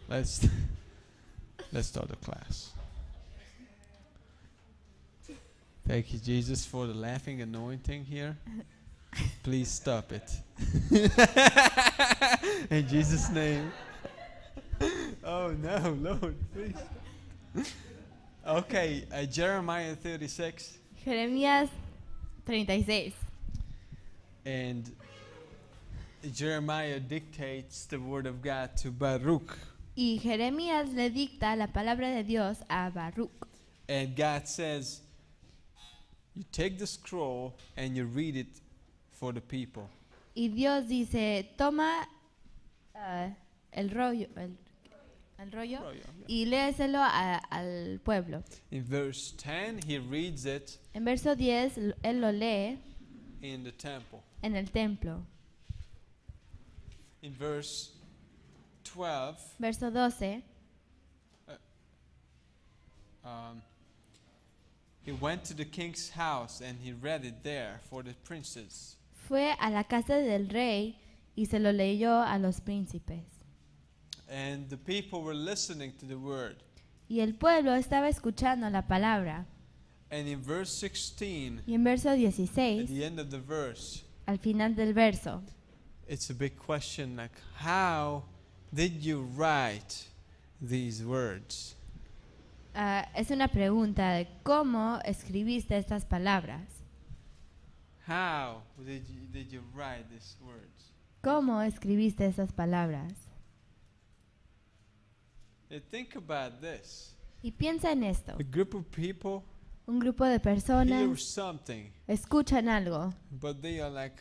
Let's start the class. Thank you, Jesus, for the laughing anointing here. Please stop it. In Jesus' name. Oh no, Lord, please. Okay, Jeremiah 36. Jeremías 36. And Jeremiah dictates the word of God to Baruch. Y Jeremías le dicta la palabra de Dios a Baruch. And God says, you take the scroll and you read it for the people. Y Dios dice, toma el rollo, el rollo y léeselo al pueblo. In verse 10, he reads it En verso 10, él lo lee in the temple. en el templo. In verse 12, Verso 12, he went to the king's house and he read it there for the princes. fue a la casa del rey y se lo leyó a los príncipes. And the people were listening to the word. Y el pueblo estaba escuchando la palabra. And in verse 16, Y en verso at 16, the end of the verse, al final del verso, it's a big question like, how did you write these words? es una pregunta de cómo escribiste estas palabras. How did you write these words? ¿Cómo escribiste estas palabras? And think about this. Y piensa en esto. A group of people Un grupo de hear personas something, escuchan algo, but they are like,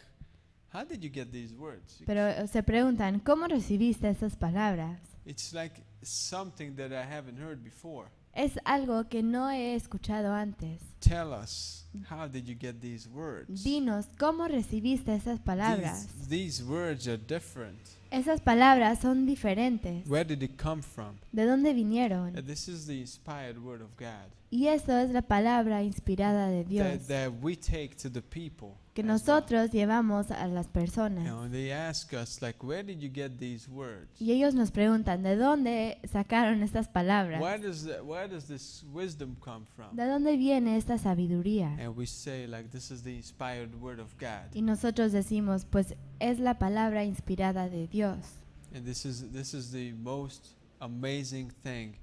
how did you get these words? pero se preguntan, ¿cómo recibiste esas palabras? It's like something that I haven't heard before. Es algo que no he escuchado antes. Tell us, how did you get these words? Dinos, ¿cómo recibiste esas palabras? These words are different. Esas palabras son diferentes. Where did it come from? ¿De dónde vinieron? This is the inspired word of God Y eso es la palabra inspirada de Dios, that we take to the people. que as well. nosotros llevamos a las You personas. know, they ask us like, where did you get these words? Y ellos nos preguntan, ¿de dónde sacaron estas palabras? Where does this wisdom come from? ¿De dónde viene esta sabiduría? And we say like, this is the inspired word of God. Y nosotros decimos, pues es la palabra inspirada de Dios. And this is the most amazing thing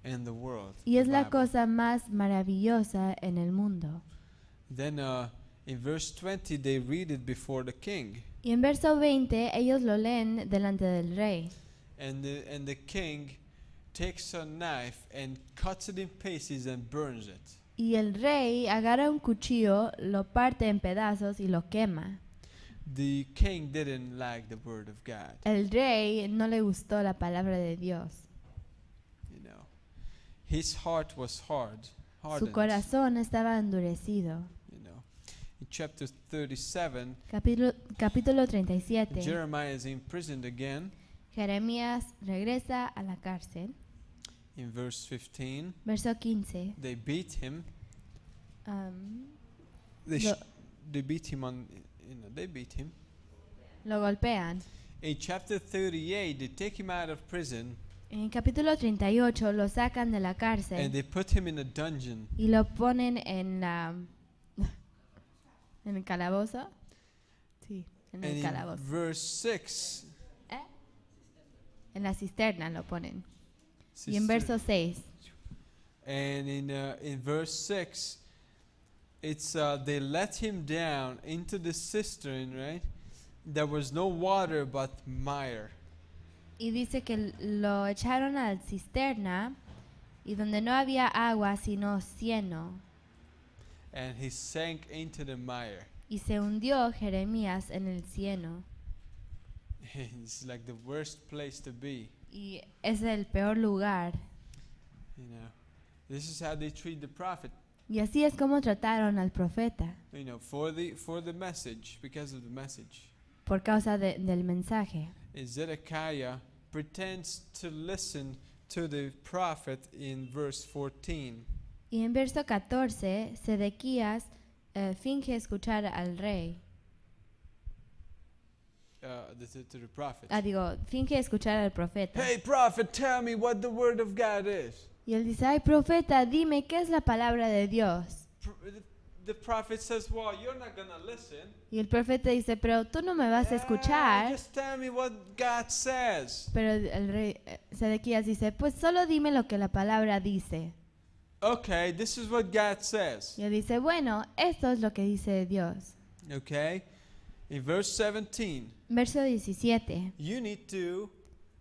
in the world. Y the es la Bible. cosa más maravillosa en el mundo. Then in verse 20 they read it before the king. Y en verso 20 ellos lo leen delante del rey. And the king takes a knife and cuts it in pieces and burns it. Y el rey agarra un cuchillo, lo parte en pedazos y lo quema. The king didn't like the word of God. El rey no le gustó la palabra de Dios. You know, his heart was Su hardened. corazón estaba endurecido. You know, in chapter 37, Capítulo 37. Jeremiah is imprisoned again. Jeremías regresa a la cárcel. In verse 15, Verso 15. they beat him. They Lo- beat him on. They beat him. Lo golpean. In chapter 38, they take him out of prison En el capítulo 38 lo sacan de la and cárcel they put him in a dungeon. y lo ponen en la en el calabozo. Sí, en And el in calabozo. verse 6, En la cisterna lo ponen. Y en verso 6, and in verse 6, it's they let him down into the cistern, right? There was no water but mire. y dice que lo echaron a la cisterna y donde no había agua sino cieno. And he sank into the mire. Y se hundió Jeremías en el cieno. It's like the worst place to be. Y es el peor lugar. You know, this is how they treat the prophet. Y así es como trataron al profeta, You know, for the message, because of the message. por causa del mensaje. And Zedekiah pretends to listen to the prophet in verse 14. Y en verso 14, Sedequías finge escuchar al rey. to the prophet. Finge escuchar al profeta. Hey, prophet, tell me what the word of God is. Y él dice, ay, profeta, dime qué es la palabra de Dios. The prophet says, well, you're not going to listen. Y el profeta dice, pero tú no me vas a Yeah, escuchar. just tell me what God says. Pero el rey Sedequías dice, pues solo dime lo que la palabra dice. Okay, this is what God says. Y él dice, bueno, esto es lo que dice Dios. Okay? In verse 17, Verso 17. you need to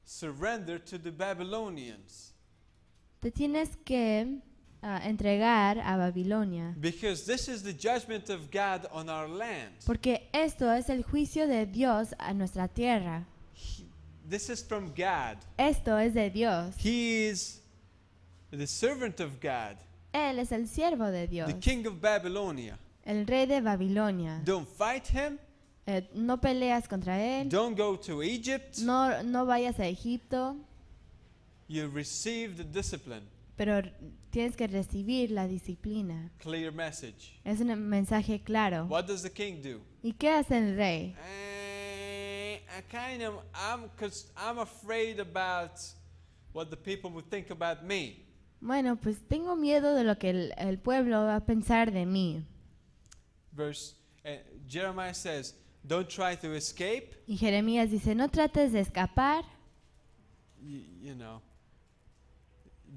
surrender to the Babylonians. Te tienes que entregar a Babilonia. Because this is the judgment of God on our land. Porque esto es el juicio de Dios a nuestra tierra. This is from God. Esto es de Dios. He is the servant of God, Él es el siervo de Dios. the king of Babylonia. El rey de Babilonia. Don't fight him. No peleas contra él. Don't go to Egypt. No vayas a Egipto. You receive the discipline. Pero tienes que recibir la disciplina. Clear message. Es un mensaje claro. What does the king do? ¿Y qué hace el rey? I'm afraid about what the people would think about me. Bueno, pues tengo miedo de lo que el pueblo va a pensar de mí. Jeremiah says, don't try to escape. Y Jeremías dice, no trates de escapar, You know,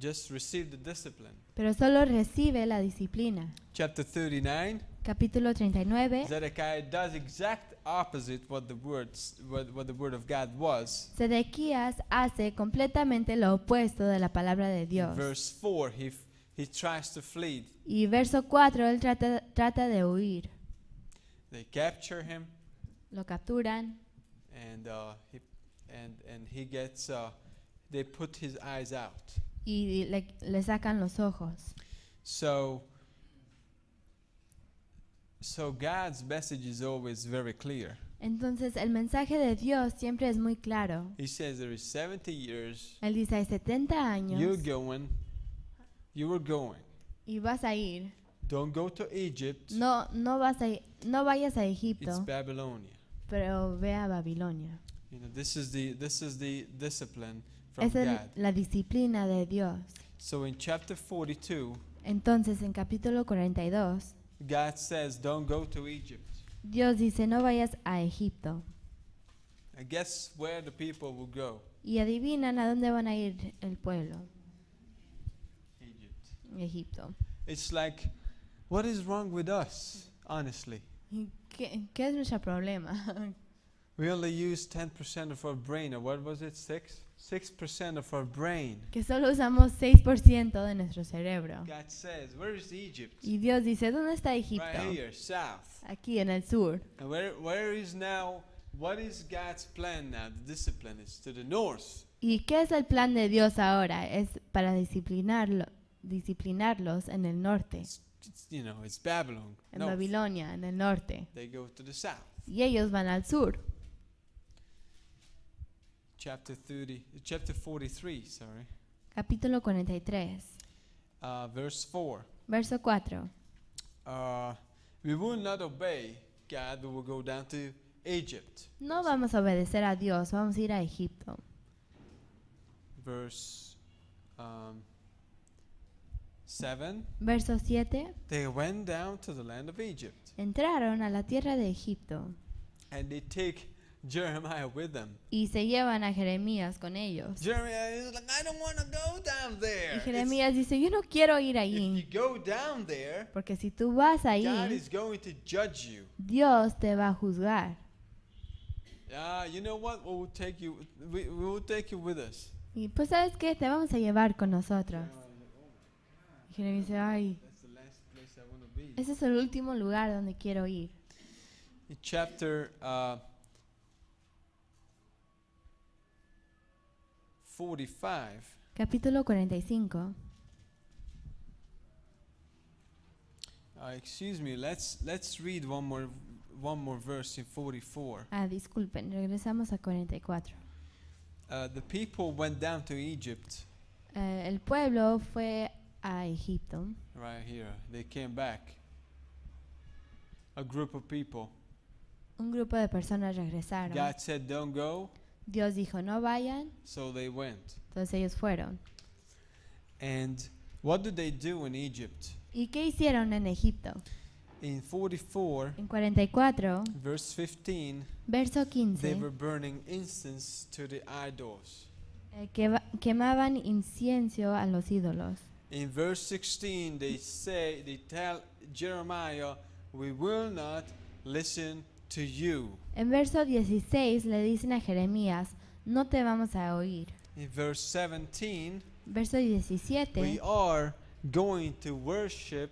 just receive the discipline. pero solo recibe la disciplina. Chapter 39, Capítulo 39. Zedekiah does exact opposite what the word of God was. Sedequías hace completamente lo opuesto de la palabra de Dios. Verse 4, he tries to flee. Y verso 4, él trata de huir. They capture him, Lo capturan and he gets. They put his eyes out. y le sacan los ojos. So God's message is always very clear. Entonces el mensaje de Dios siempre es muy claro. He says there is 70 years. Él dice, hay 70 años You were going. y vas a ir. Don't go to Egypt. No vayas a It's Egipto, Babylonia. pero ve a Babilonia. You know, this is the discipline from Esa es God. la disciplina de Dios. So in chapter 42, Entonces en capítulo 42, God says, don't go to Egypt. Dios dice, no vayas a Egipto. And guess where the people will go? Y adivinan a dónde van a ir el pueblo. Egypt. Egipto. It's like, what is wrong with us, honestly? ¿Y ¿Qué es nuestro problema? We only use 10% of our brain, or what was it, 6% of our brain. Que solo usamos 6% de nuestro cerebro. God says, where is Egypt? Y Dios dice, ¿dónde está Egipto? Right here, south. Aquí en el sur. And where is now, what is God's plan now? The discipline is to the north. ¿Y qué es el plan de Dios ahora? Es para disciplinarlos en el norte, It's Babylon. en north. Babilonia, en el norte. They go to the south. Y ellos van al sur. Chapter 43, sorry. Capítulo 43, Verse 4. verso 4. We will not obey God, we will go down to Egypt. No vamos a obedecer a Dios, vamos a ir a Egipto. Verse 7. Verso 7. They went down to the land of Egypt, Entraron a la tierra de Egipto and they take Jeremiah with them. y se llevan a Jeremías con ellos. Jeremiah is like, I don't want to go down there. Y Jeremías dice, yo no quiero ir If you ahí, go down there, porque si tú vas God ahí, is going to judge you. Dios te va a juzgar. You know what? We will take you with us. Y pues, ¿sabes qué? Te vamos a llevar con nosotros. Y Jeremías dice, ay, That's the last place I want to be. ese es el último lugar donde quiero ir. In chapter 45, Capítulo 45. excuse me, let's read one more verse in 44. Disculpen, regresamos a 44. The people went down to Egypt, El pueblo fue a Egipto. right here. They came back. A group of people. Un grupo de personas regresaron. God said, don't go, Dios dijo, no vayan, so they went. entonces ellos fueron. And what did they do in Egypt? ¿Y qué hicieron en Egipto? In 44, En 44, verse 15, verso they 15, were burning incense to the idols. Quemaban incienso a los ídolos. In verse 16, they tell Jeremiah, we will not listen to you. En verso 16 le dicen a Jeremías, no te vamos a oír. In verse 17, Verso we 17, are going to worship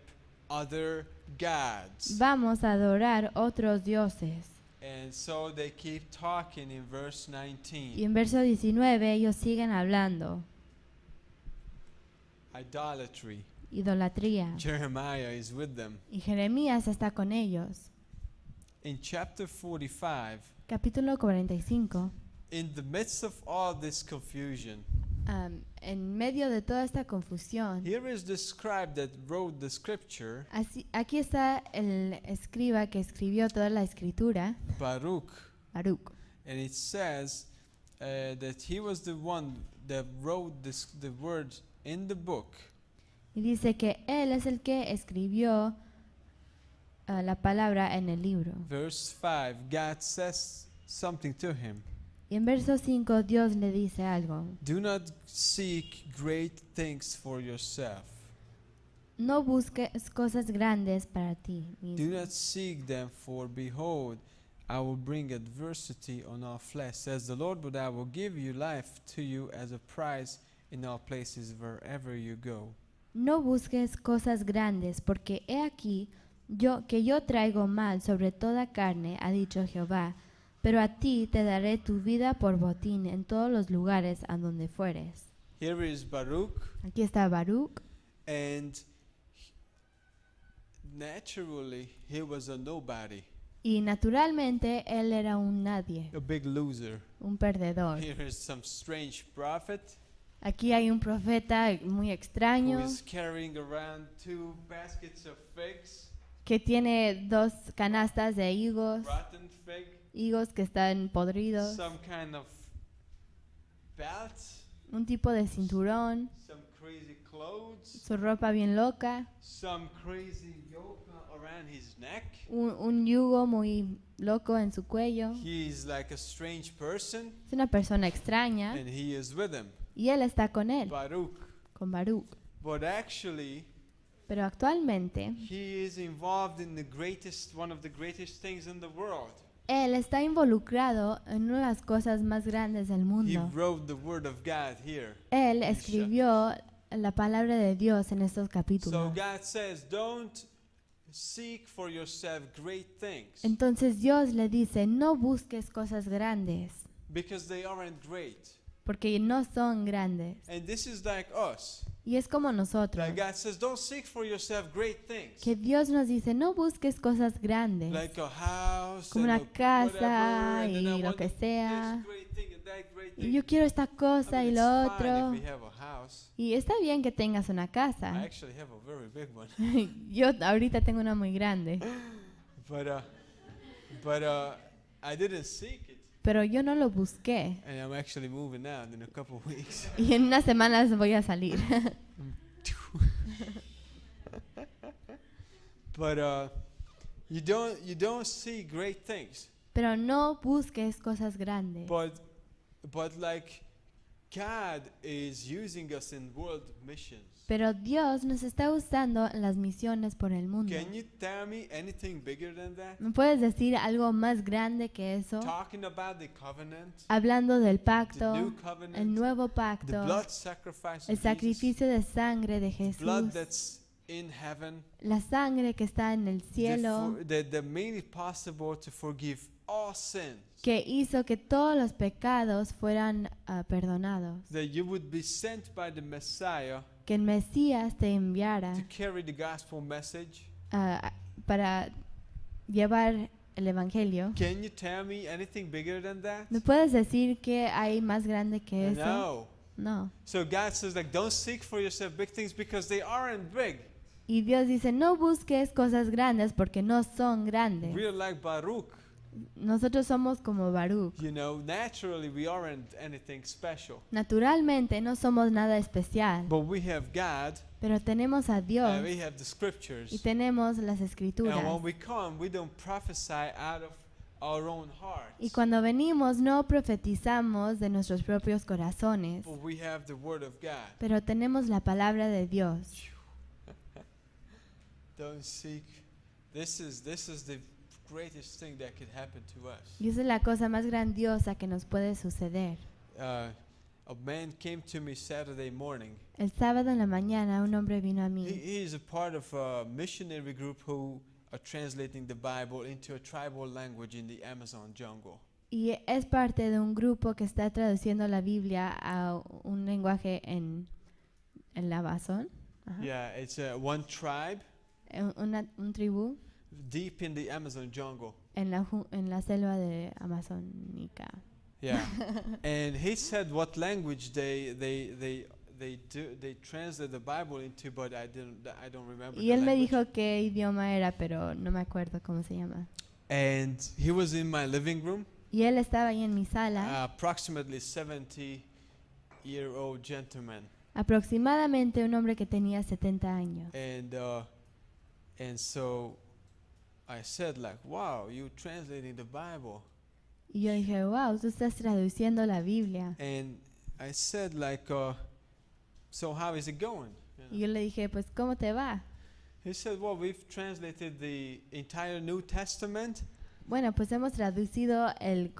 other gods. vamos a adorar otros dioses. And so they keep talking in verse Y 19. en verso 19 ellos siguen hablando. Idolatry. Idolatría. Jeremiah is with them. Y Jeremías está con ellos. In chapter 45, Capítulo 45. in the midst of all this confusion, En medio de toda esta confusión, here is the scribe that wrote the scripture, aquí está el escriba que escribió toda la escritura, Baruch. Baruch. And it says that he was the one that wrote the words in the book. Y dice que él es el que escribió la palabra en el libro. Verse 5, God says something to him. Y en verso 5 Dios le dice algo. Do not seek great things for yourself. No busques cosas grandes para ti Do mismo. not seek them, for behold, I will bring adversity on all flesh, says the Lord, but I will give you life to you as a prize in all places wherever you go. No busques cosas grandes, porque he aquí yo traigo mal sobre toda carne, ha dicho Jehová, pero a ti te daré tu vida por botín en todos los lugares a donde fueres. Here is Baruch, Aquí está Baruch, and naturally he was a nobody, y naturalmente él era un nadie, a big loser. un perdedor. Here is some strange prophet Aquí hay un profeta muy who extraño is carrying around 2 baskets of figs, que tiene 2 canastas de rotten fig, higos que están podridos, some kind of belt, un tipo de cinturón, some crazy clothes, su ropa bien loca, some crazy yoke around his neck. un yugo muy loco en su cuello. He's like a strange person, Es una persona extraña and he is with him, y él está con él, Baruch. con Baruch. But actually, Pero actualmente he is involved in one of the greatest things in the world. él está involucrado en una de las cosas más grandes del He mundo. wrote the word of God here. Él escribió la palabra de Dios en estos So capítulos. God says, don't seek for yourself great things, Entonces Dios le dice, no busques cosas grandes, because they aren't great. porque no son grandes. And this is like us. Y es como nosotros, Like God says, don't seek for yourself great things. que Dios nos dice, no busques cosas grandes, Like a house, como and una a casa whatever, and then I y lo want que this sea. great thing and that great Y thing. yo quiero esta cosa I y mean, lo it's fine otro. if we have a house. Y está bien que tengas una I casa. actually have a very big one. Yo ahorita tengo una muy grande, But I didn't seek it. pero yo no lo busqué. And I'm actually moving out in a couple of weeks. Y en unas semanas voy a salir. But you don't see great things. Pero no busques cosas grandes. But like God is using us in world missions. Pero Dios nos está usando en las misiones por el mundo. Can you tell me anything bigger than that? ¿Me puedes decir algo más grande que eso? Talking about the covenant, Hablando del the pacto, new covenant, el nuevo the pacto, blood sacrifice el of Jesus, sacrificio de sangre de blood Jesús, that's in heaven, la sangre que está en el cielo, that made it possible to forgive all sins, que hizo que todos los pecados fueran perdonados. that you would be sent by the Messiah Que el Mesías te enviara to carry the gospel message. para llevar el Evangelio. Can you tell me anything bigger than that? ¿Me puedes decir que hay más grande que eso? No. No. So God says, like, don't seek for yourself big things because they aren't big. Y Dios dice, no busques cosas grandes porque no son grandes. We're like Baruch. Nosotros somos como Baruch. You know, naturally we aren't anything special. Naturalmente no somos nada especial, But we have God, pero tenemos a Dios and we have the scriptures. y tenemos las And escrituras. when we come, we don't prophesy out of our own hearts. Y cuando venimos no profetizamos de nuestros propios corazones, But we have the word of God. pero tenemos la palabra de Dios. Don't seek. This is the greatest thing that could happen to us. Y esa es la cosa más grandiosa que nos puede suceder. A man came to me Saturday morning. El sábado en la mañana un hombre vino a mí. He is a part of a missionary group who are translating the Bible into a tribal language in the Amazon jungle. Y es parte de un grupo que está traduciendo la Biblia a un lenguaje en el Amazon. Ajá. Yeah, it's one tribe Un tribu deep in the Amazon jungle. en la selva de Amazónica. Yeah, and he said what language they translate the Bible into, but I don't remember. Y the él me language. dijo qué idioma era, pero no me acuerdo cómo se llama. And he was in my living room. Y él estaba ahí en mi sala, Approximately 70-year-old gentleman, aproximadamente un hombre que tenía 70 años. and so I said like, "Wow, you translating the Bible?" Y yo dije, wow, tú estás traduciendo la Biblia. And I said like, "So how is it going?" You know? Y yo le dije, pues, ¿cómo te va? He said, "Well, we've translated the entire New Testament Bueno, pues hemos traducido el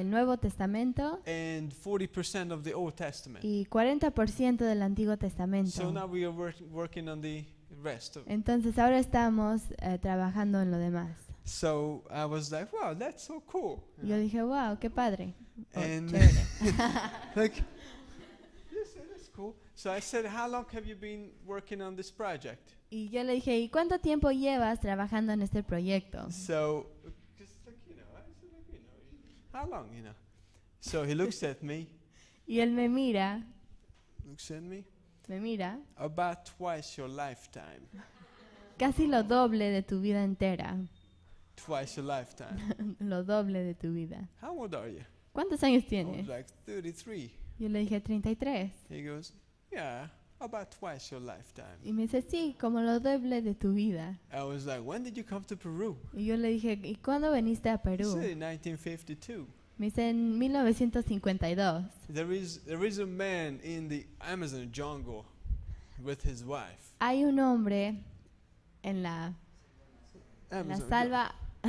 Nuevo Testamento and 40% of the Old Testament. y 40% del Antiguo So Testamento. now we are working on the rest of it." Entonces ahora estamos trabajando en lo demás. So I was like, "Wow, that's so cool." Y yo dije, wow, qué padre. Oh, And chévere. like, yes, that's cool. So I said, "How long have you been working on this project?" Y yo le dije, ¿y cuánto tiempo llevas trabajando en este proyecto? So, just like, I said, like, how long, So he looks at me, Y él me mira, about twice your lifetime. casi lo doble de tu vida entera. Twice your lifetime. Lo doble de tu vida. How old are you? ¿Cuántos años I tienes? was like 33. Yo le dije 33. He goes, "Yeah, about twice your lifetime." Y me dice, sí, como lo doble de tu vida. I was like, "When did you come to Peru?" Y yo le dije, ¿y cuándo viniste a He Perú? said, "In 1952. Me dice, en 1952. There is a man in the Amazon jungle with his wife. Hay un hombre en la Amazon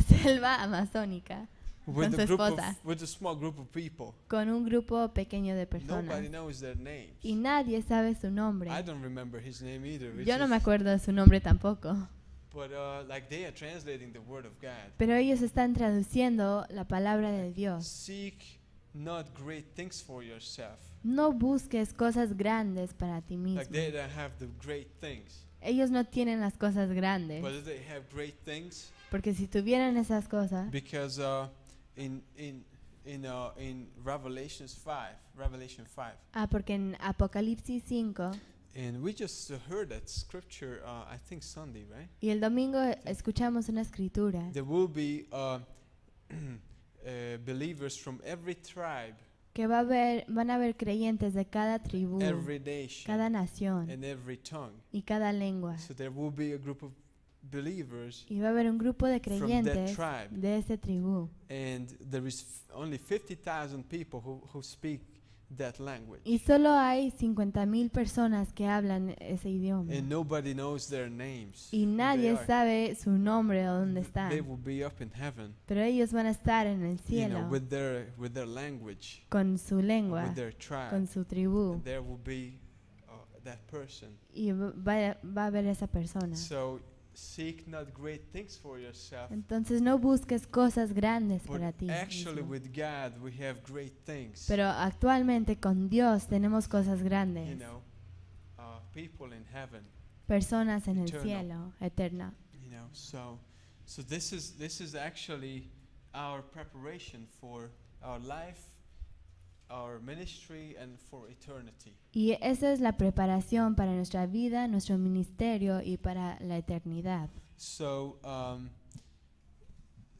selva amazónica con su with esposa, with a small group of people. con un grupo pequeño de personas. Nobody knows their names. Y nadie sabe su nombre. I don't remember his name either. Yo no me acuerdo de su nombre tampoco. But like they are translating the word of God. Pero ellos están traduciendo la palabra de Dios. Seek not great things for yourself. No busques cosas grandes para ti mismo. Like they don't have the great things. Ellos no tienen las cosas grandes. But they have great things Porque si tuvieran esas cosas, because in Revelation 5, porque en Apocalipsis 5, and we just heard that scripture I think Sunday, right? y el domingo escuchamos una escritura, There will be believers from every tribe, que van a haber creyentes de cada tribu, every nation, cada nación and every tongue. y cada lengua. So there will be a group of believers, Y va a haber un grupo de from that creyentes tribe. de ese tribu. And there is only 50,000 people who speak that language. Y solo hay 50,000 personas que hablan ese idioma. And nobody knows their names. Y who they nadie are. sabe su nombre o dónde They están. will be up in heaven, Pero ellos van a estar en el you know, cielo with their language, con su lengua, with their tribe. con su tribu. And there will be that person. Y va a haber esa persona. So seek not great things for yourself, Entonces no busques cosas grandes but para ti actually mismo. with God we have great things. Pero actualmente con Dios tenemos cosas You grandes. know, people in heaven. Personas en el Eternal. cielo, eterna. You know, so this is actually our preparation for our life, our ministry, and for eternity. Y esa es la preparación para nuestra vida, nuestro ministerio y para la eternidad. So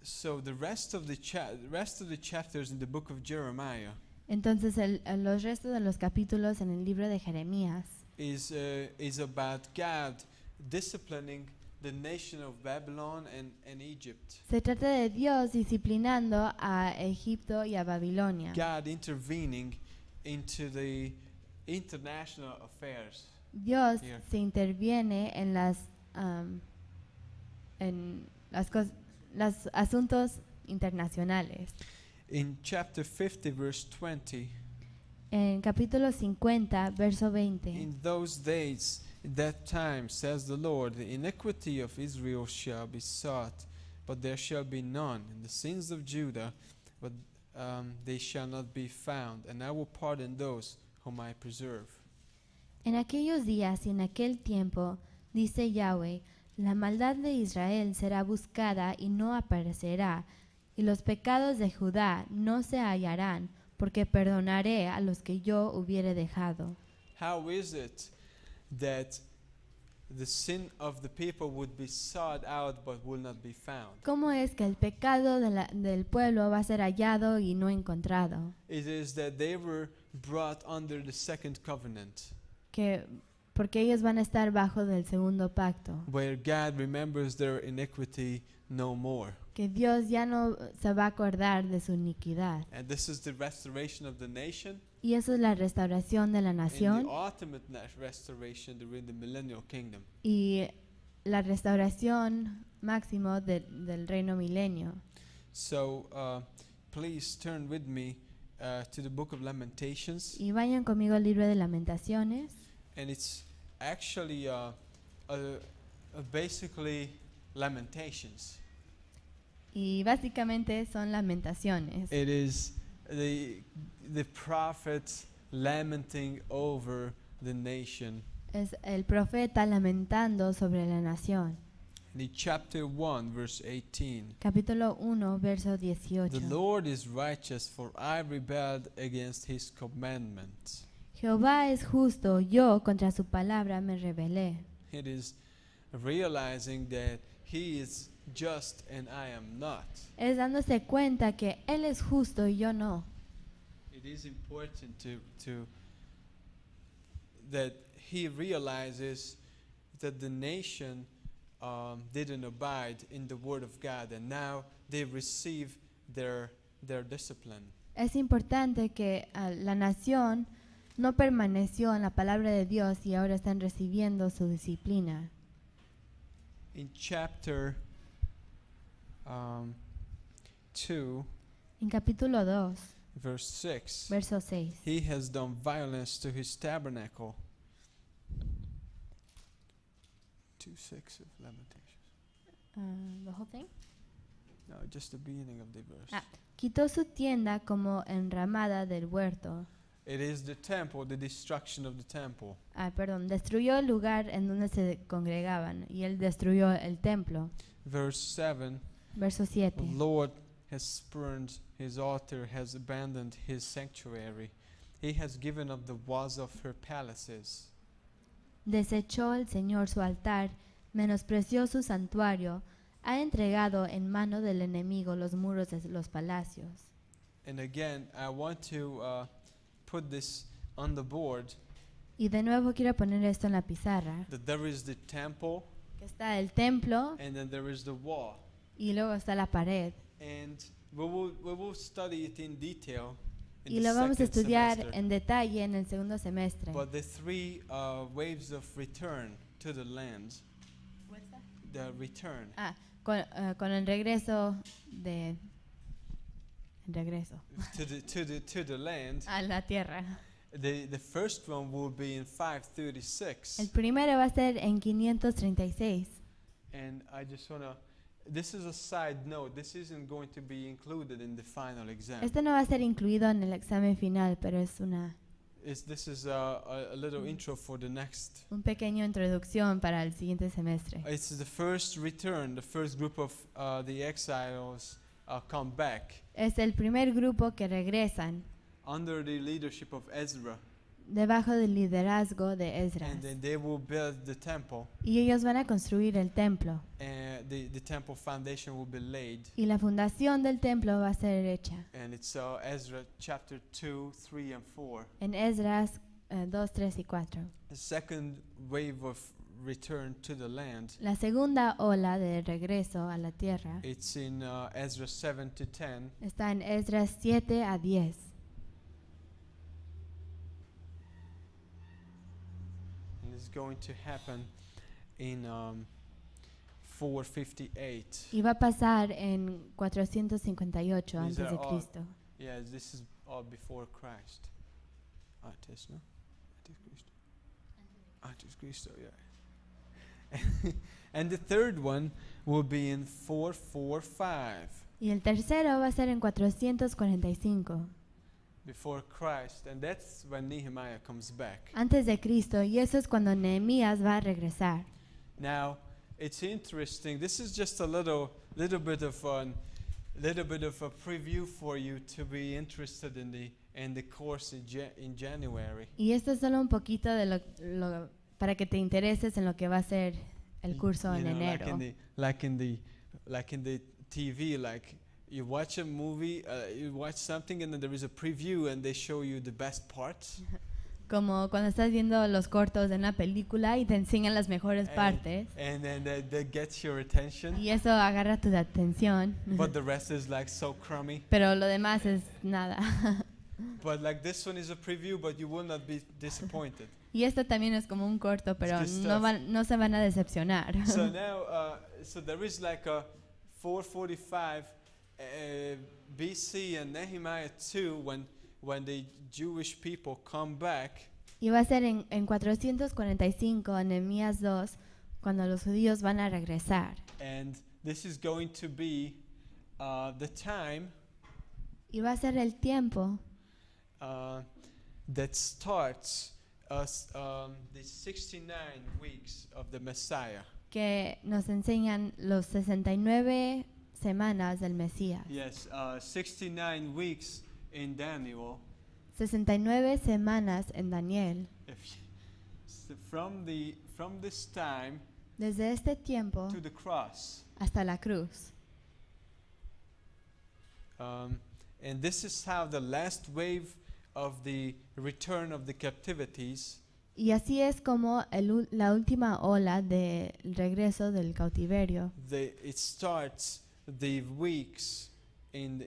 So the rest of the chapters in the book of Jeremiah Entonces los restos de los capítulos en el libro de Jeremías is about God disciplining the nation of Babylon and Egypt. se trata de Dios disciplinando a Egipto y a Babilonia. God intervening into the international affairs. Dios Here. se interviene en los asuntos internacionales. In chapter 50, verse 20, En capítulo 50, verso 20. in those days, in that time, says the Lord, the iniquity of Israel shall be sought, but there shall be none, and the sins of Judah, but they shall not be found, and I will pardon those whom I preserve. En aquellos días y en aquel tiempo, dice Yahweh, la maldad de Israel será buscada y no aparecerá, y los pecados de Judá no se hallarán, porque perdonaré a los que yo hubiere dejado. How is it that the sin of the people would be sought out but will not be found? ¿Cómo es que el pecado del pueblo va a ser hallado y no encontrado? It is that they were brought under the second covenant, Porque ellos van a estar bajo del segundo pacto. where God remembers their iniquity no more. Que Dios ya no se va a acordar de su iniquidad. And this is the restoration of the nation, Y eso es la restauración de la and nación the ultimate restoration during the millennial kingdom. y la restauración máximo del reino milenio. So please turn with me to the book of Lamentations, Y vayan conmigo al libro de Lamentaciones. and it's actually basically Lamentations. Y básicamente son lamentaciones. It is the prophet lamenting over the nation. Es el profeta lamentando sobre la nación. In chapter 1, verse 18. Capítulo 1, verso 18. The Lord is righteous, for I rebelled against his commandments. Jehová es justo, yo contra su palabra me rebelé. It is realizing that he is just and I am not. Es dándose cuenta que Él es justo y yo no. It is important to that he realizes that the nation didn't abide in the word of God, and now they receive their discipline. Es importante que la nación no permaneció en la palabra de Dios y ahora están recibiendo su disciplina. In chapter 2, En capítulo 2, verse 6, verso 6. he has done violence to his tabernacle. 2:6 of Lamentations. The whole thing? No, just the beginning of the verse. Ah, quitó su tienda como enramada del huerto. It is the temple, the destruction of the temple. Perdón, destruyó el lugar en donde se congregaban y él destruyó el templo. Verse 7, Verso the 7. Lord has spurned his altar, has abandoned his sanctuary. He has given up the walls of her palaces. Desechó el Señor su altar, menospreció su santuario, ha entregado en mano del enemigo los muros de los palacios. And again, I want to put this on the board, Y de nuevo quiero poner esto en la pizarra, that there is the temple que está el templo and then there is the wall. y luego está la pared. And we will study it in detail in Y the lo vamos a second estudiar semester. en detalle en el segundo semestre. But the three waves of return to the land, the return Con el regreso to the land, a la tierra. the first one will be in 536. El primero va a ser en 536. And I just want to, this is a side note, this isn't going to be included in the final exam. Esto no va a ser incluido en el examen final, pero es This is a little intro for the next. un pequeño introducción para el siguiente semestre. It's the first return, the first group of the exiles come back Es el primer grupo que regresan under the leadership of Ezra. debajo del liderazgo de Esdras. and then they will build the temple, Y ellos van a construir el templo. and the temple foundation will be laid. Y la fundación del templo va a ser hecha. And it's Ezra chapter 2, 3, and 4. En Esdras 2, 3 y 4. The second wave of return to the land, La segunda ola de regreso a la tierra it's in Ezra 7 to 10. está en Esdras 7 a 10. And it's going to happen in 458. Y va a pasar en 458 These antes are de all- Cristo. Yeah, this is all before Christ. Antes, no? Antes Cristo, yeah. And the third one will be in 445 Y el tercero va a ser en 445 before Christ, and that's when Nehemiah comes back. antes de Cristo. Y eso es cuando Nehemías va a regresar. Now, it's interesting. This is just a little bit of a preview for you to be interested in the course in January. Y esto es solo un poquito de para que te intereses en lo que va a ser el curso en You know, enero. like in the TV, like you watch a movie, you watch something, and then there is a preview, and they show you the best parts. Como cuando estás viendo los cortos de una película y te enseñan las mejores partes. And then that gets your attention, Y eso agarra tu atención. but the rest is like so crummy. Pero lo demás es nada. But like this one is a preview, but you will not be disappointed. Y esto también es como un corto, pero good stuff. no se van a decepcionar. So now, so there is like a 445 BC and Nehemiah 2 when the Jewish people come back, Y va a ser en 445, en Nehemías 2, cuando los judíos van a regresar. and this is going to be the time Y va a ser el tiempo that starts the 69 weeks of the Messiah. que nos enseñan los 69 semanas del Mesías. Yes, 69 weeks in Daniel. 69 semanas en Daniel. So from this time Desde este tiempo to the cross. hasta la cruz. And this is how the last wave of the return of the captivities Y así es como la última ola del regreso del cautiverio. it starts the weeks in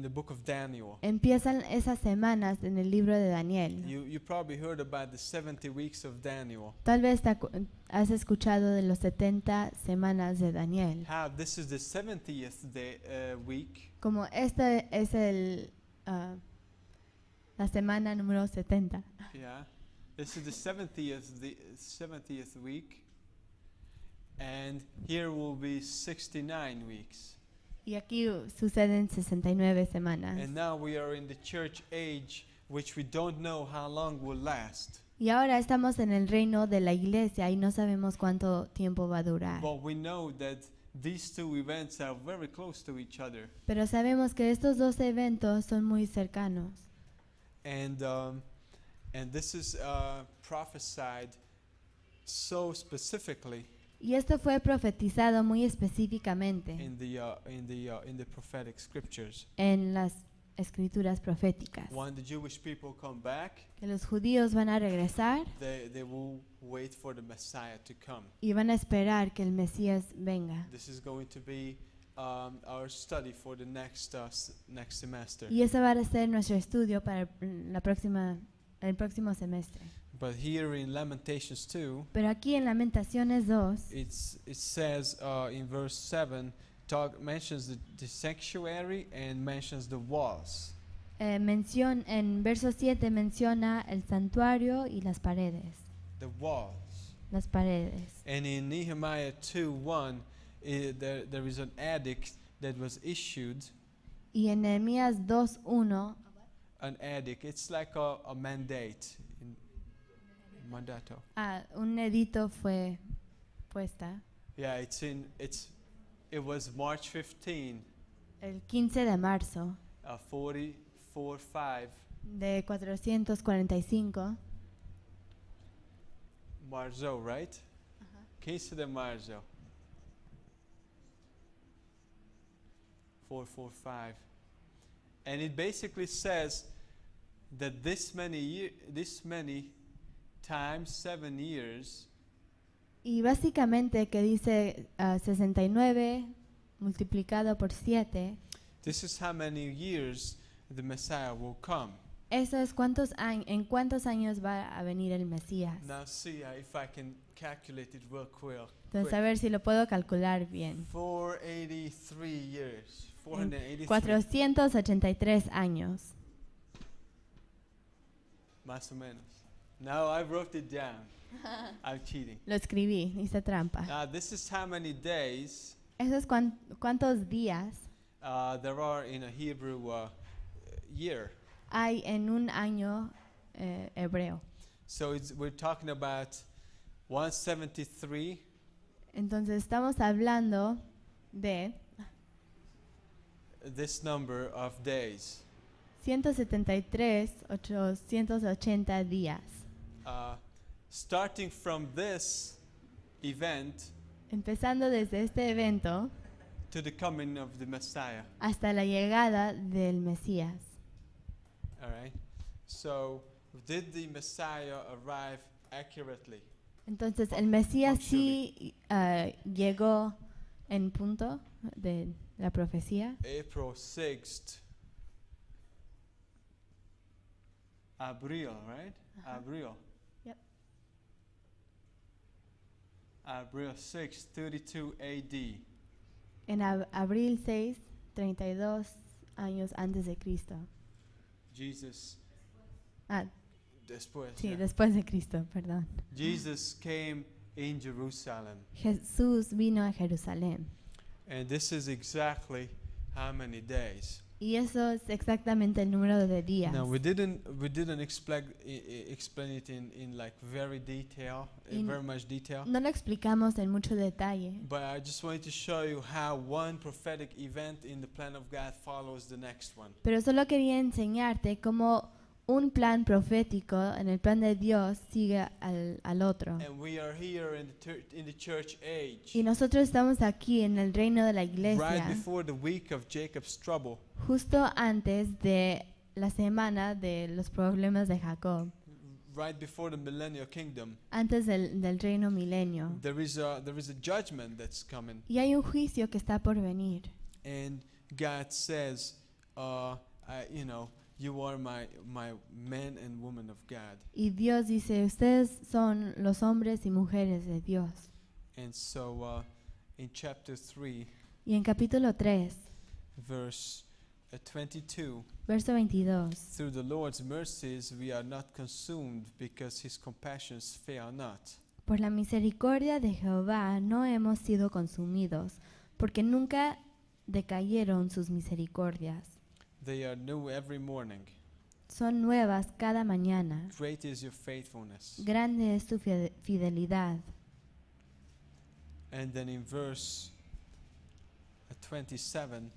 the book of Daniel. Empiezan esas semanas en el libro de Daniel. You probably heard about the 70 weeks of Daniel. Tal vez has escuchado de los 70 semanas de Daniel. How this is the 70th week, Como esta es la semana número 70. yeah. This is the 70th week, and here will be 69 weeks. Y aquí suceden 69 semanas. And now we are in the church age, which we don't know how long will last. Y ahora estamos en el reino de la iglesia y no sabemos cuánto tiempo va a durar. But we know that these two events are very close to each other. Pero sabemos que estos dos eventos son muy cercanos. And this is prophesied so specifically Y esto fue profetizado muy específicamente in the prophetic scriptures. en las escrituras proféticas. When the Jewish people come back, Que los judíos van a regresar they will wait for the Messiah to come. y van a esperar que el Mesías venga. This is going to be our study for the next semester. Y eso va a ser nuestro estudio para el próximo semestre. But here in Lamentations 2, Pero aquí en Lamentaciones 2 it says in verse 7, mentions the sanctuary and mentions the walls. en verso 7 menciona el santuario y las paredes. The walls. Las paredes. And in Nehemiah 2:1, there is an edict that was issued. Y en Nehemías 2:1 An edict. It's like a mandate. Mandato. un edito fue puesta Yeah, it was March 15, el 15 de marzo 44:5. de 445. Marzo, right? 15 de marzo. 445. And it basically says that this many times 7 years Y básicamente que dice 69 multiplicado por 7, this is how many years the Messiah will come. eso es en cuántos años va a venir el Mesías. Now see if I can calculate it real quick. Entonces a ver si lo puedo calcular bien. 483 years. En 483. 483 años. Más o menos. Now I wrote it down. I'm cheating. Lo escribí, hice trampa. This is how many days Eso es cuántos días there are in a Hebrew year. hay en un año hebreo. So we're talking about 173 Entonces estamos hablando de this number of days. 173, 880 días. Starting from this event Empezando desde este evento to the coming of the Messiah. hasta la llegada del Mesías. All right. So did the Messiah arrive accurately? Entonces el Mesías sí llegó en punto de la profecía. April 6th. Abril, right? Abril. Yep. Abril 6, 32 AD. En abril 6, 32 años antes de Cristo. Jesus, Ah, después, sí, yeah. después de Cristo, perdón. Jesus came in Jerusalem. Jesús vino a Jerusalén. And this is exactly how many days. Y eso es exactamente el número de días. Now we didn't explain it in like very detail, in In- very much detail. No lo explicamos en mucho detalle, But I just wanted to show you how one prophetic event in the plan of God follows the next one. pero solo quería enseñarte cómo un plan profético en el plan de Dios sigue al otro. And we are here in the church age, Y nosotros estamos aquí en el reino de la right iglesia, before the week of Jacob's trouble, justo antes de la semana de los problemas de Jacob, right before the millennial kingdom. antes del reino milenio. There is a judgment that's coming, Y hay un juicio que está por venir. and God says, you are my men and women of God. Y Dios dice, ustedes son los hombres y mujeres de Dios. And so in chapter 3, Y en capítulo 3, verse 22, verso 22, through the Lord's mercies we are not consumed, because his compassions fail not. por la misericordia de Jehová no hemos sido consumidos, porque nunca decayeron sus misericordias. They are new every morning. Son nuevas cada mañana. Great is your faithfulness. Grande es tu fidelidad. And then in verse 27,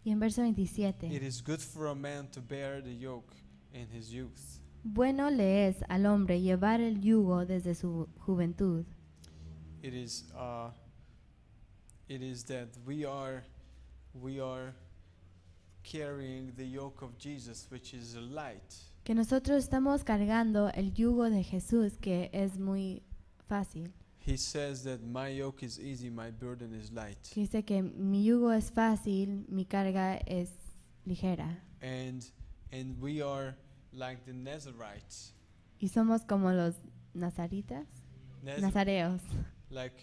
Y en verso it 27, is good for a man to bear the yoke in his youth. bueno le es al hombre llevar el yugo desde su juventud. It is that we are carrying the yoke of Jesus, which is light. Que nosotros estamos cargando el yugo de Jesús, que es muy fácil. He says that my yoke is easy, my burden is light. Que dice que mi yugo es fácil, mi carga es ligera. And we are like the Nazarites. Y somos como los nazaritas, nazareos, like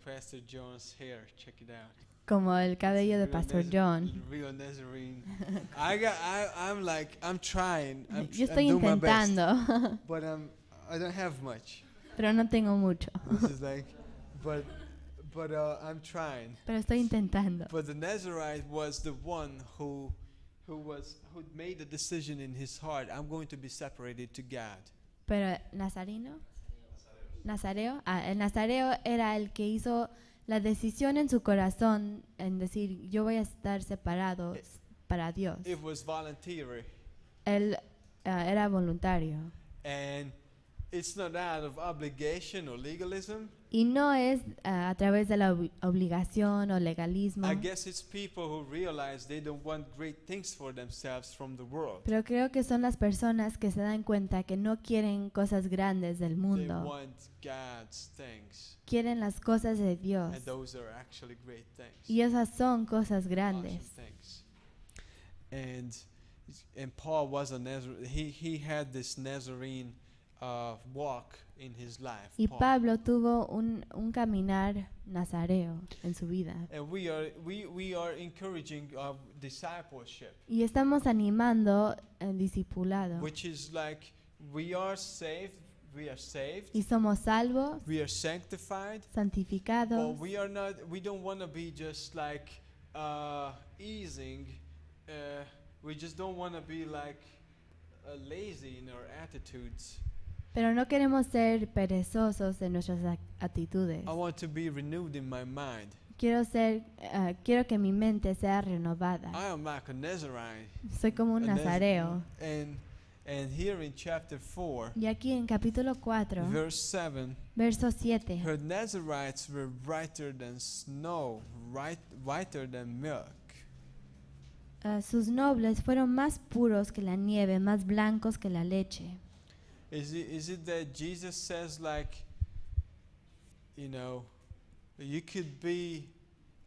Pastor John's hair. Check it out. como el cabello de Real Pastor John. Real Nazarene. I'm trying. Yo estoy I'm doing my best, intentando, but I don't have much. pero no tengo mucho. This is like, but I'm trying. Pero estoy intentando. But the Nazarite was the one who made the decision in his heart. I'm going to be separated to God. Pero Nazareno, Nazareo, el Nazareo era el que hizo la decisión en su corazón en decir, yo voy a estar separado para Dios. It was voluntary, Él era voluntario. and it's not out of obligation or legalism. Y no es a través de la obligación o legalismo, I guess it's people who realize they don't want great things for themselves from the world. pero creo que son las personas que se dan cuenta que no quieren cosas grandes del They mundo, want God's things, quieren las cosas de Dios. and those are actually great things. Y esas son cosas Awesome grandes. things. And Paul was a Nazarene. He had this Nazarene walk in his life. Y Paul. Pablo tuvo un caminar nazareo en su vida. And we are encouraging discipleship, Y estamos animando el discipulado. which is like we are saved, Y somos salvos, we are sanctified, santificados, but we don't want to be just like easing. We just don't want to be like lazy in our attitudes. pero no queremos ser perezosos en nuestras actitudes. I want to be renewed in my mind. Quiero que mi mente sea renovada. I am like a Nazarene. Soy como un A nazareo. And here in chapter 4, Y aquí en capítulo 4, verse 7, verso 7, her Nazarites were whiter than snow, whiter than milk. sus nobles fueron más puros que la nieve, más blancos que la leche. Is it that Jesus says, like, you know, you could be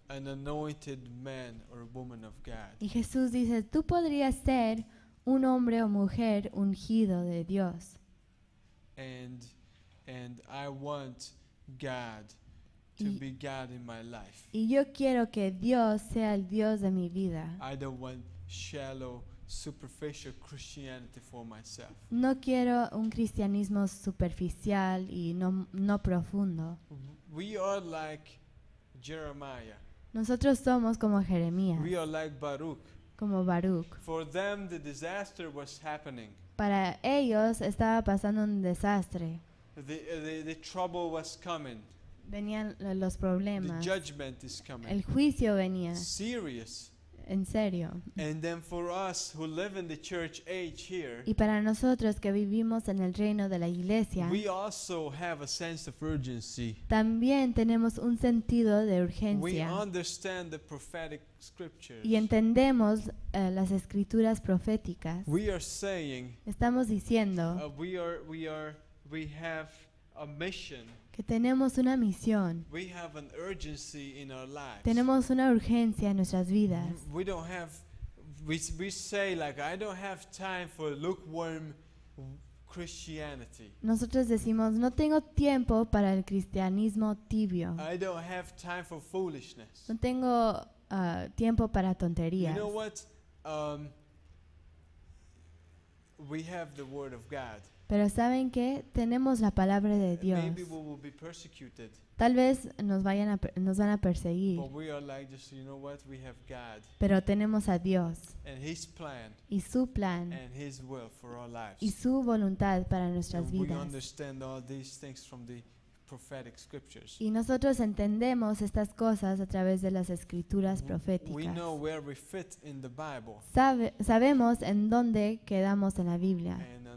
an anointed man or woman of God, Y Jesús dice, tú podrías ser un hombre o mujer ungido de Dios. and I want God to Y- be God in my life. Y yo quiero que Dios sea el Dios de mi vida. I don't want shallow, superficial Christianity for myself. No quiero un cristianismo superficial y no profundo. We are like Jeremiah. Nosotros somos como Jeremías, We are like Baruch. como Baruch. For them, the disaster was happening. Para ellos estaba pasando un desastre. The trouble was coming. Venían los The problemas. judgment is coming. El juicio venía, Serious. en serio. And then for us who live in the church age here, Y para nosotros que vivimos en el reino de la iglesia, we also have a sense of urgency. también tenemos un sentido de We urgencia. understand the prophetic scriptures. Y entendemos las escrituras proféticas. We are saying Estamos diciendo we have a mission. que tenemos una misión, We have an urgency in our lives. tenemos una urgencia en nuestras vidas. We don't have. We say like I don't have time for lukewarm Christianity. Nosotros decimos, no tengo tiempo para el cristianismo tibio. I don't have time for foolishness. No tengo tiempo para You tonterías. know what? We have the word of God. Pero ¿saben qué? Tenemos la palabra de Dios. Maybe we will be persecuted, Tal vez nos van a perseguir, but we are like just you know what? We have God pero tenemos a Dios and His plan y su plan and His will for our lives. y su voluntad para nuestras And we vidas. understand all these things from the prophetic scriptures. Y nosotros entendemos estas cosas a través de las escrituras We proféticas. know where we fit in the Bible Sabemos en dónde quedamos en la Biblia and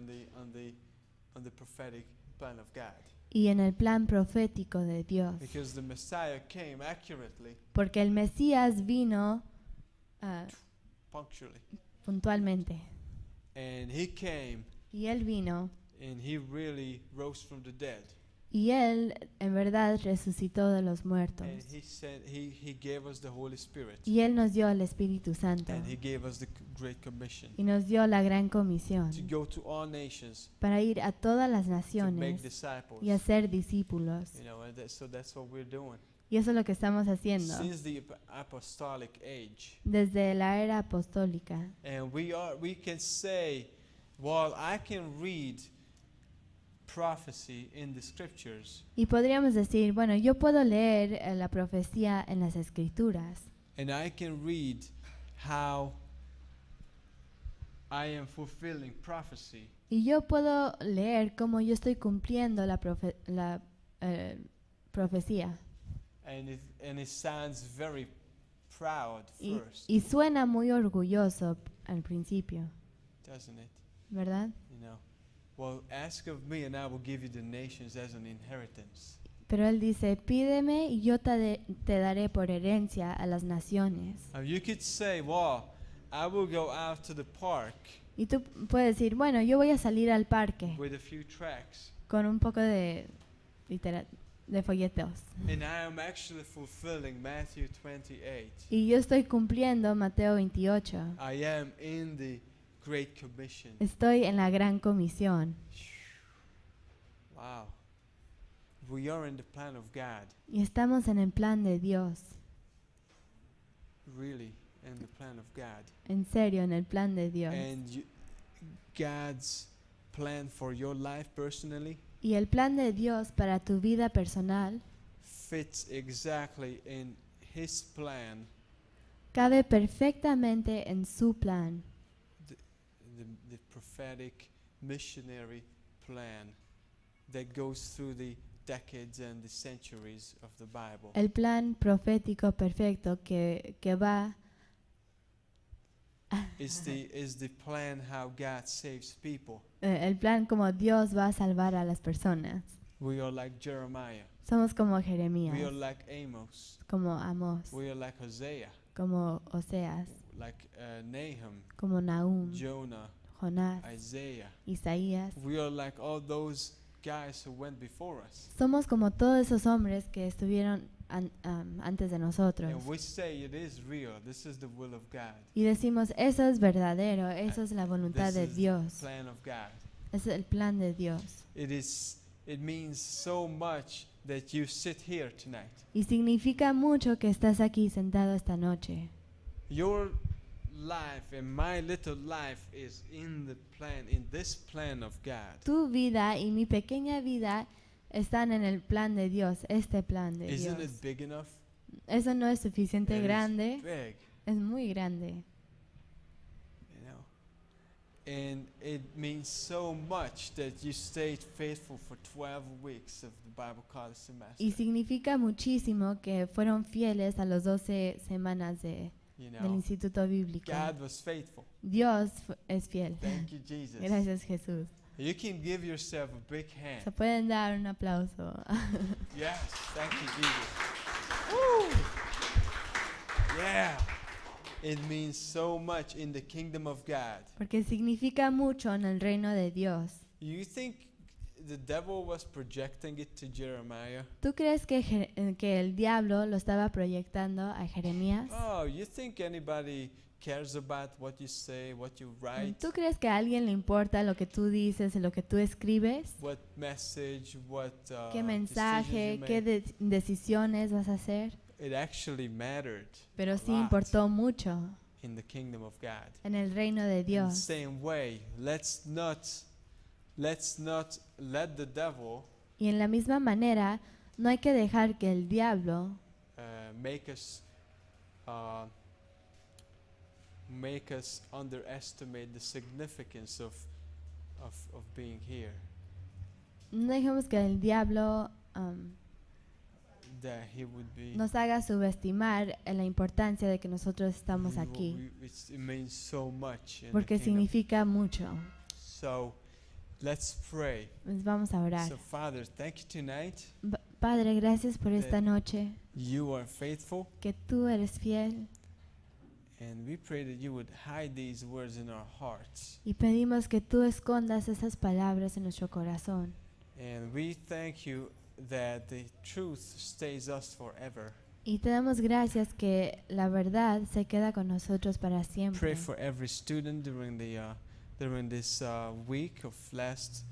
on the prophetic plan of God. y en el plan profético de Dios. Because the Messiah came accurately, Porque el Mesías vino punctually. puntualmente. And He came Y Él vino and He really rose from the dead. y Él en verdad resucitó de los muertos. And He gave us the Holy Spirit. Y Él nos dio el Espíritu Santo And He gave us the Great Commission y nos dio la gran comisión to go to all nations para ir a todas las to make naciones disciples. y hacer discípulos. You know, and so that's what we're doing. Y eso es lo que estamos haciendo Since the apostolic age. desde la era apostólica. And we can say, well, I can read prophecy in the scriptures, Y podríamos decir, bueno, yo puedo leer la profecía en las escrituras and I can read how I am fulfilling prophecy. y yo puedo leer cómo yo estoy cumpliendo la profecía. And it sounds very proud Y, first, y suena muy orgulloso al principio, doesn't it? ¿verdad? You know, Well, ask of me and I will give you the nations as an inheritance. Pero él dice, pídeme y yo te daré por herencia a las naciones. You could say, well, I will go out to the park Y tú puedes decir, bueno, yo voy a salir al parque with a few tracts, con un poco de folletos. and I am actually fulfilling Matthew 28. Y yo estoy cumpliendo Mateo 28. I am in the Great Commission. Estoy en la gran comisión. Wow. We are in the plan of God. Y estamos en el plan de Dios. Really, in the plan of God. En serio, en el plan de Dios. And God's plan for your life personally Y el plan de Dios para tu vida personal fits exactly in His plan, cabe perfectamente en su plan, the prophetic missionary plan that goes through the decades and the centuries of the Bible. el plan profético perfecto que va Is the plan how God saves people. el plan como Dios va a salvar a las personas. We are like Jeremiah. Somos como We are Jeremías, like Amos. como Amós, We are like Hosea, como Oseas, like Nahum, como Nahum, Jonah, Jonás, Isaiah. Isaías. We are like all those guys who went before us. Somos como todos esos hombres que estuvieron antes de nosotros. And we say it is real. This is the will of God. Y decimos, eso es verdadero, eso es la voluntad This de is Dios, the plan of God. es el plan de Dios. It means so much that you sit here tonight. Y significa mucho que estás aquí sentado esta noche. Your life and my little life is in this plan of God. Tu vida y mi pequeña vida están en el plan de Dios, este plan de Isn't Dios. it big enough? Eso no es suficiente It is grande, big, es muy grande. you know. And it means so much that you stayed faithful for 12 weeks of the Bible College semester. Y significa muchísimo que fueron fieles a las 12 semanas You del know, Instituto Bíblico. God was faithful. Dios es fiel. Thank you, Jesus. Gracias, Jesús. You can give yourself a big hand. Se pueden dar un aplauso. Yes, thank you, Jesus. Woo! Yeah. It means so much in the kingdom of God. Porque significa mucho en el reino de Dios. You think the devil was projecting it to Jeremiah? ¿Tú crees que el diablo lo estaba proyectando a Jeremías? Oh, you think anybody cares about what you say, what you write, ¿Tú crees que a alguien le importa lo que tú dices, lo que tú escribes? what message, what ¿Qué decisions mensaje, you qué make? decisiones vas a hacer? It actually mattered Pero a sí lot importó mucho in the kingdom of God. en el reino de In the Dios. same way, let's not let the devil Y en la misma manera, no hay que dejar que el diablo make us underestimate the significance of being here. no dejemos que el diablo That he would be. nos haga subestimar en la importancia de que nosotros estamos aquí, It means so much. In porque the kingdom. significa mucho. So, let's pray. Pues vamos a orar. So, Father, thank you tonight. Padre, gracias por esta noche, You are faithful, que tú eres fiel, and we pray that you would hide these words in our hearts. y pedimos que tú escondas esas palabras en nuestro corazón. And we thank you that the truth stays us forever. Y te damos gracias que la verdad se queda con nosotros para siempre. Pray for every student during this week of last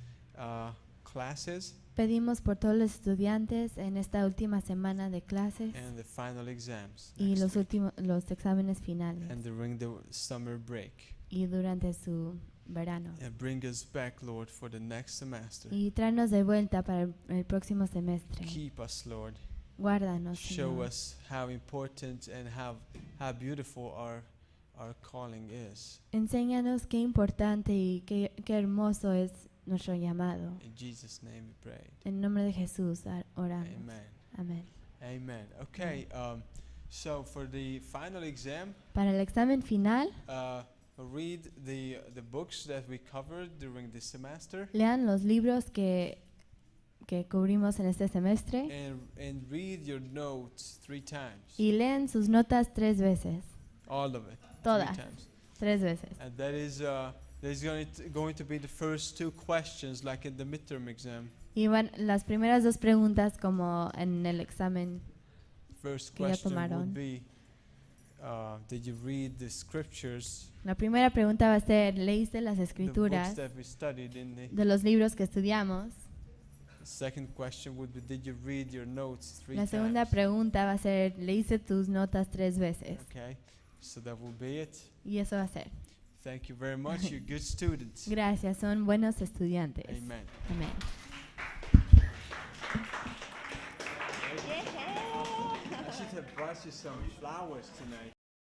classes Pedimos por todos los estudiantes en esta última semana de clases and the final exams y next week, los exámenes finales and during the summer break. y durante su verano. And bring us back, Lord, for the next semester. Y tráenos de vuelta para el próximo semestre. Keep us, Lord. Guárdanos, Show Señor. us how important and how beautiful our calling is. Enséñanos qué importante y qué hermoso es nuestro llamado. In Jesus' name we pray. En nombre de Jesús oramos. Amen. Amén. Amen. Okay, so for the final exam, Para el examen final, read the books that we covered during the semester Lean los libros que cubrimos en este semestre and read your notes 3 times. y leen sus notas 3 veces. All of it. Todas. 3 times. 3 veces. And that is going to be the first 2 questions like in the midterm exam. Y las primeras 2 preguntas como en el examen. First Que ya question tomaron. would be, did you read the scriptures, La primera pregunta va a ser, ¿leíste las the books escrituras that we studied in the de los libros que estudiamos? second question would be, did you read your notes 3 La segunda times? pregunta va a ser, ¿leíste tus notas 3 veces? Okay, so that will be it. Y eso va a ser. Thank you very much. You're good students. Gracias, son buenos estudiantes. Amen. Amén. I should have brought you some flowers tonight.